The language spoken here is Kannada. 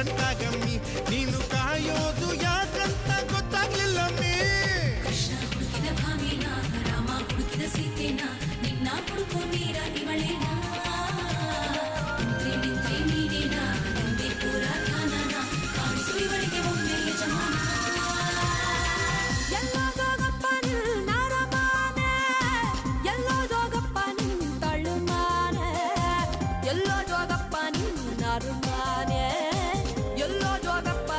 ಗಂಟಾಗಮ್ಮಿ ನೀನು ಕಾಯೋದು ಯಾಕಂತ ಗೊತ್ತಾಗ್ಲಿಲ್ಲಮ್ಮಿ ಕೃಷ್ಣ ಹುಡುಕಿದ ಭಾಮಿನ ರಾಮ ಹುಡುಕಿದ ಸೀತೆನ ನಿನ್ನ ಹುಡುಕೋ ನೀರ ಇವಳೇನ ನಿಂತ್ರೆ ನೀನೇನ ನಂದೆ ಪೂರ ಧ್ಯಾನನ ಕಾಣಿಸು ಇವಳಿಗೆ ಒಮ್ಮೆ ಯಜಮಾನ ಎಲ್ಲೋದೋಗಪ್ಪ ನಾರಮಾನೆ ಎಲ್ಲೋದೋಗಪ್ಪ ತಳ್ಳುಮಾನೆ ಎಲ್ಲೋದೋಗಪ್ಪ ನಾರುಮಾನೆ ಎಲ್ಲೋದೋಗಪ್ಪ